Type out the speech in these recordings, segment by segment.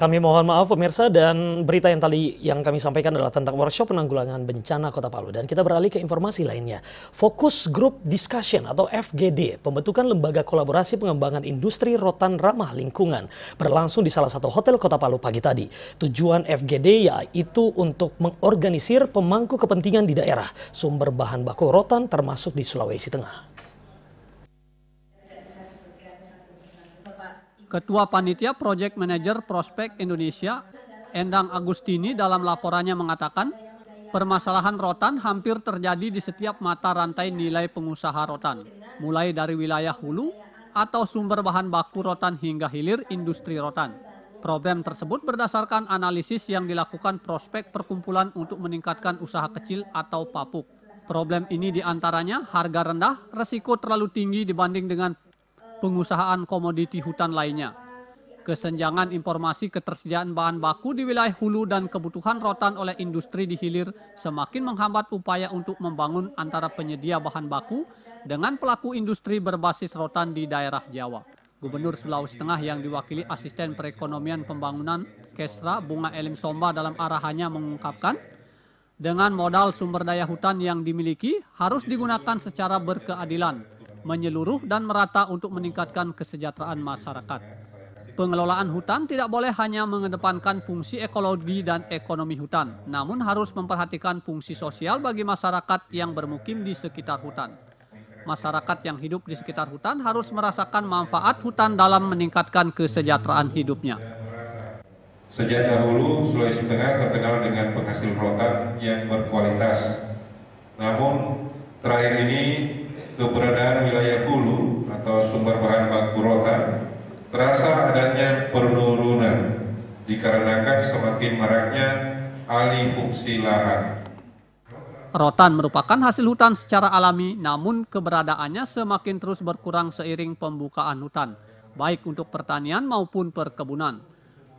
Kami mohon maaf pemirsa, dan berita yang tadi yang kami sampaikan adalah tentang workshop penanggulangan bencana Kota Palu. Dan kita beralih ke informasi lainnya. Fokus Group Discussion atau FGD, pembentukan lembaga kolaborasi pengembangan industri rotan ramah lingkungan, berlangsung di salah satu hotel Kota Palu pagi tadi. Tujuan FGD yaitu untuk mengorganisir pemangku kepentingan di daerah sumber bahan baku rotan termasuk di Sulawesi Tengah. Ketua Panitia Project Manager Prospek Indonesia, Endang Agustini dalam laporannya mengatakan, permasalahan rotan hampir terjadi di setiap mata rantai nilai pengusaha rotan, mulai dari wilayah hulu atau sumber bahan baku rotan hingga hilir industri rotan. Problem tersebut berdasarkan analisis yang dilakukan prospek perkumpulan untuk meningkatkan usaha kecil atau PAPUK. Problem ini diantaranya harga rendah, resiko terlalu tinggi dibanding dengan pengusahaan komoditi hutan lainnya. Kesenjangan informasi ketersediaan bahan baku di wilayah hulu dan kebutuhan rotan oleh industri di hilir semakin menghambat upaya untuk membangun antara penyedia bahan baku dengan pelaku industri berbasis rotan di daerah Jawa. Gubernur Sulawesi Tengah yang diwakili Asisten Perekonomian Pembangunan Kesra Bunga Elim Somba dalam arahannya mengungkapkan, dengan modal sumber daya hutan yang dimiliki harus digunakan secara berkeadilan, menyeluruh dan merata untuk meningkatkan kesejahteraan masyarakat. Pengelolaan hutan tidak boleh hanya mengedepankan fungsi ekologi dan ekonomi hutan, namun harus memperhatikan fungsi sosial bagi masyarakat yang bermukim di sekitar hutan. Masyarakat yang hidup di sekitar hutan harus merasakan manfaat hutan dalam meningkatkan kesejahteraan hidupnya. Sejak dahulu, Sulawesi Tengah terkenal dengan penghasil rotan yang berkualitas. Namun, terakhir ini keberadaan wilayah hulu atau sumber bahan baku rotan terasa adanya penurunan dikarenakan semakin maraknya alih fungsi lahan. Rotan merupakan hasil hutan secara alami, namun keberadaannya semakin terus berkurang seiring pembukaan hutan, baik untuk pertanian maupun perkebunan.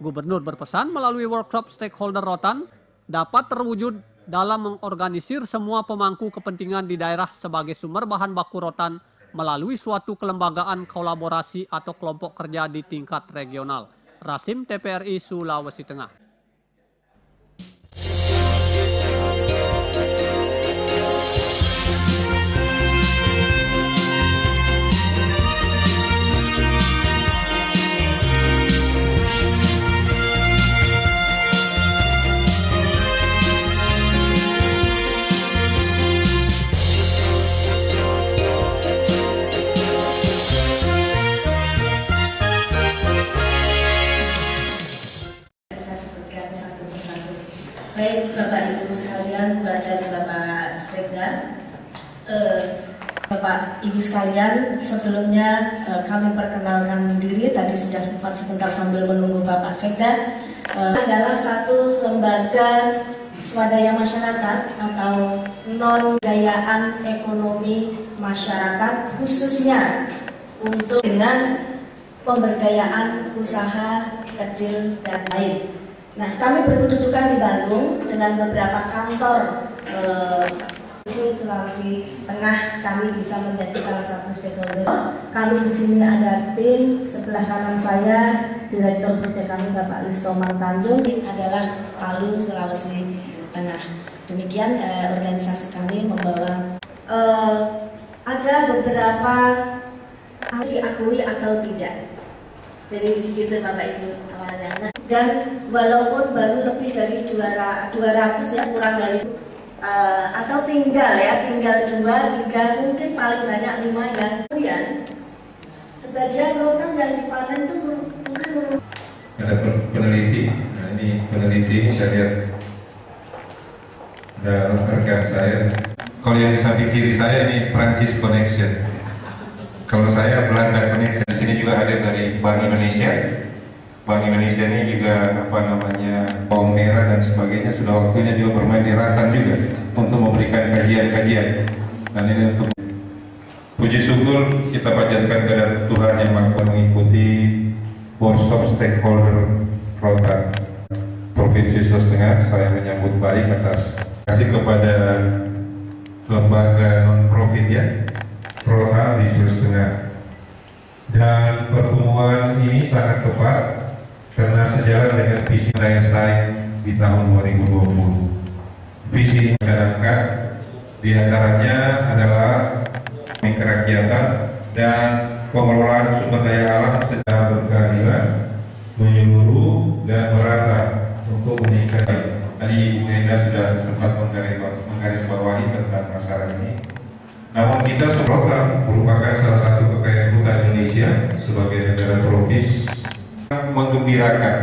Gubernur berpesan melalui workshop stakeholder rotan dapat terwujud dalam mengorganisir semua pemangku kepentingan di daerah sebagai sumber bahan baku rotan melalui suatu kelembagaan kolaborasi atau kelompok kerja di tingkat regional. Rasim TPRI Sulawesi Tengah. Baik Bapak Ibu sekalian dan Bapak Sekda, Bapak Ibu sekalian, sebelumnya kami perkenalkan diri, tadi sudah sempat sebentar sambil menunggu Bapak Sekda. Adalah satu lembaga swadaya masyarakat atau non-dayaan ekonomi masyarakat, khususnya untuk dengan pemberdayaan usaha kecil dan lain. Nah, kami berkedudukan di Bandung dengan beberapa kantor Sulawesi Tengah. Kami bisa menjadi salah satu stakeholder. Kami di sini ada tim, sebelah kanan saya Direktur Proyek kami Bapak Listomar Tanjung adalah Palu Sulawesi Tengah. Demikian organisasi kami membawa ada beberapa diakui atau tidak. Jadi begitu Bapak Ibu awalnya. Dan walaupun baru lebih dari 200 ya, kurang dari atau tinggal 2, 3, mungkin paling banyak 5 yang kemudian sebagian rotan yang dipanen itu mungkin ada peneliti. Nah, ini peneliti, saya lihat ada rekan saya. Kalau yang di samping kiri saya ini Prancis Connection. Kalau saya Belanda Connection. Di sini juga ada dari Bank Indonesia. Bank Indonesia ini juga bawang merah dan sebagainya, sudah waktunya juga bermain di rotan juga untuk memberikan kajian-kajian. Dan ini untuk puji syukur kita panjatkan kepada Tuhan yang Maha mengikuti workshop stakeholder rotan Provinsi Sulawesi Tengah. Saya menyambut baik atas kasih kepada lembaga non-profit ya, Prona di Sulawesi Tengah. Dan pertemuan ini sangat tepat karena sejalan dengan visi daya saing di tahun 2020. Visi masyarakat diantaranya adalah kerakyatan dan pengelolaan sumber daya alam secara berkeadilan, menyeluruh dan merata untuk meningkatkan. Tadi Bu Enda sudah sempat menggarisbawahi tentang masalah ini. Namun kita sebenarnya merupakan salah satu kekayaan hutan Indonesia sebagai negara tropis menggembirakan,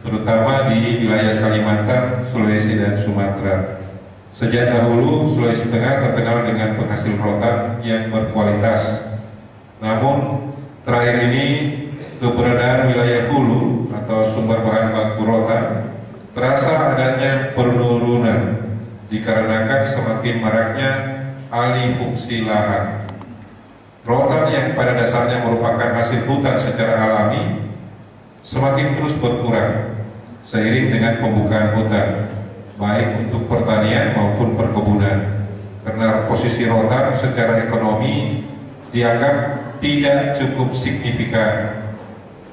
terutama di wilayah Kalimantan, Sulawesi dan Sumatera. Sejak dahulu Sulawesi Tengah terkenal dengan penghasil rotan yang berkualitas. Namun terakhir ini keberadaan wilayah hulu atau sumber bahan baku rotan terasa adanya penurunan dikarenakan semakin maraknya alih fungsi lahan. Rotan yang pada dasarnya merupakan hasil hutan secara alami semakin terus berkurang seiring dengan pembukaan hutan, baik untuk pertanian maupun perkebunan, karena posisi rotan secara ekonomi dianggap tidak cukup signifikan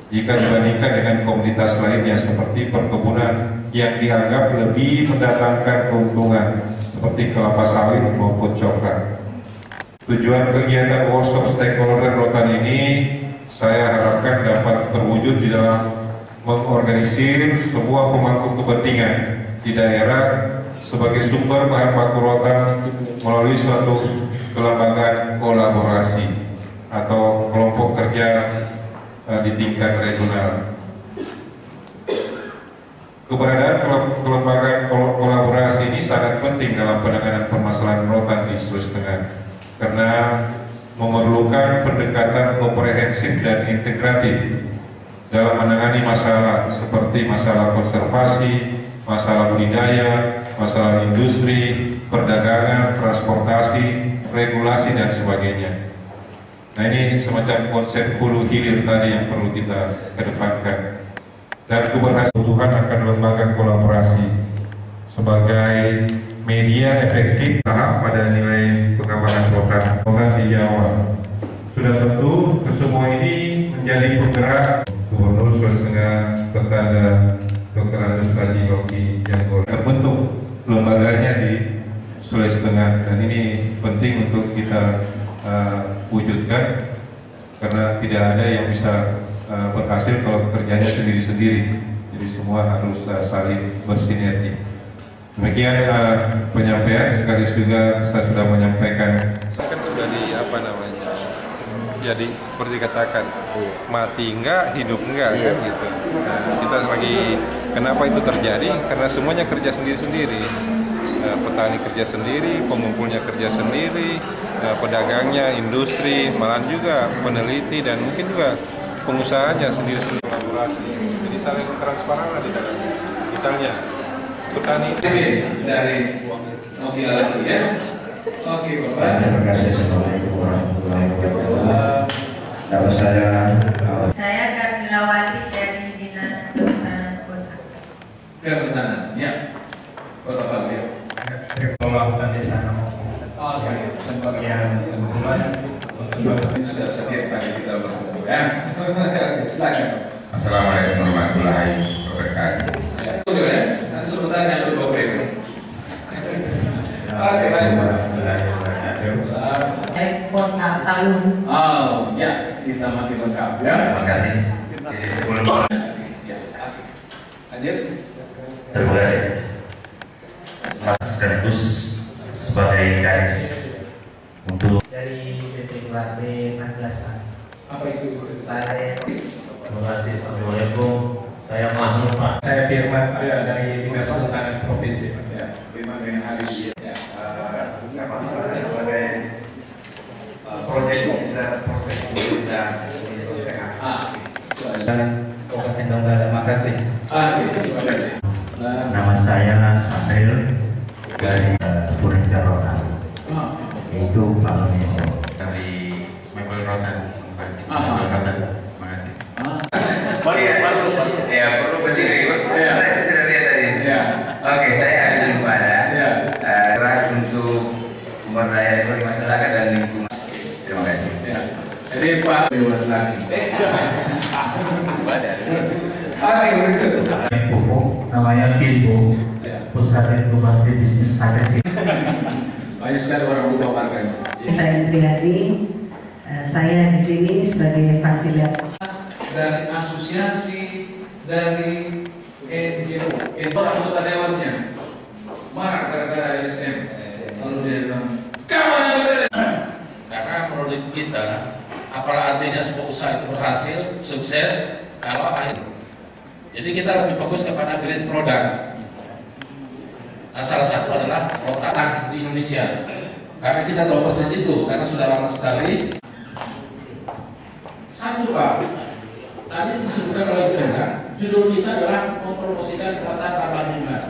jika dibandingkan dengan komoditas lainnya seperti perkebunan yang dianggap lebih mendatangkan keuntungan seperti kelapa sawit maupun coklat. Tujuan kegiatan workshop stakeholder rotan ini saya harapkan dapat terwujud di dalam mengorganisir semua pemangku kepentingan di daerah sebagai sumber bahan baku rotan melalui suatu kelembagaan kolaborasi atau kelompok kerja di tingkat regional. Keberadaan kelembagaan kolaborasi ini sangat penting dalam penanganan permasalahan rotan di Sulawesi Tengah karena memerlukan pendekatan komprehensif dan integratif dalam menangani masalah seperti masalah konservasi, masalah budidaya, masalah industri, perdagangan, transportasi, regulasi dan sebagainya. Nah, ini semacam konsep hulu hilir tadi yang perlu kita kedepankan. Dan keberhasilan akan lembaga kolaborasi sebagai media efektif pada nilai pengembangan rotan di Jawa. Sudah tentu kesemua ini menjadi penggerak Gubernur Sulawesi Tengah kepada Dr. Andus Haji Rocky Janggor terbentuk lembaganya di Sulawesi Tengah, dan ini penting untuk kita wujudkan karena tidak ada yang bisa berhasil kalau kerjanya sendiri-sendiri. Jadi semua harus saling bersinergi. Demikian penyampaian. Sekaligus juga saya sudah menyampaikan. Kan sudah jadi seperti dikatakan mati enggak, hidup enggak kan gitu. Nah, kita lagi kenapa itu terjadi? Karena semuanya kerja sendiri-sendiri. Petani kerja sendiri, pengumpulnya kerja sendiri, pedagangnya, industri, malahan juga peneliti dan mungkin juga pengusahanya sendiri-sendiri kolaborasi. Jadi saling transparan di dalam. Misalnya petani dari sebuah mobil lagi ya. Oke, Bapak. Terima kasih. Assalamualaikum warahmatullahi wabarakatuh. Nama saya Karmilawati dari Dinas Kehutanan Kota. Kehutanan, ya. Kota Bagir. Kelola Hutan Desa Namo. Oke, lembaga Yang kebetulan sudah setiap kali kita bertemu ya. Silakan. Assalamualaikum warahmatullahi wabarakatuh. Ya, dulu ya. Nanti sebentar yang dulu itu. Oke, baik. Dari Kota Palu. Oh, ya, kita makin lengkap ya. Terima kasih. Jadi sebelum Ya, lanjut. terima kasih. Mas Sekaligus sebagai garis untuk dari BP 2B 16 Pak. Apa itu? Balai. Terima kasih. Assalamualaikum. Saya Mahmud Pak. Saya Firman Pak, Ya. dari Dinas Kehutanan Provinsi Pak. Ya, Firman dengan Haris. Ya. kapasitasnya sebagai proyek bisa prospek bisa di Sulawesi Tengah. Kabupaten Donggala. Terima kasih. Terima kasih. Nama saya Sahril dari Furniture Rotan, yaitu Bank Indonesia. Dari Mebel Rotan, Mebel Rotan. Terima kasih. Ya, perlu berdiri. Ya. Saya sudah lihat tadi. Ya. Oke, saya ahli pada Ya. gerak untuk pemberdayaan masyarakat dan lingkungan. Terima kasih. Ya. Jadi Pak Dewan lagi. Oke, PINBO, Pusat Inkubasi Bisnis Strategik. Banyak sekali orang lupa partai. Saya Triadi, saya di sini sebagai fasilitator Dari asosiasi, dari NGO, orang anggota dewannya marah gara-gara LSM. Lalu dia bilang, kamu anggota LSM. Karena menurut kita, apalah artinya sebuah usaha itu berhasil, sukses, kalau akhir. Jadi kita lebih fokus kepada green product. Nah, salah satu adalah rotan di Indonesia. Karena kita tahu persis itu, karena sudah lama sekali. Satu Pak, tadi disebutkan oleh Pemda, judul kita adalah mempromosikan kota ramah lingkungan.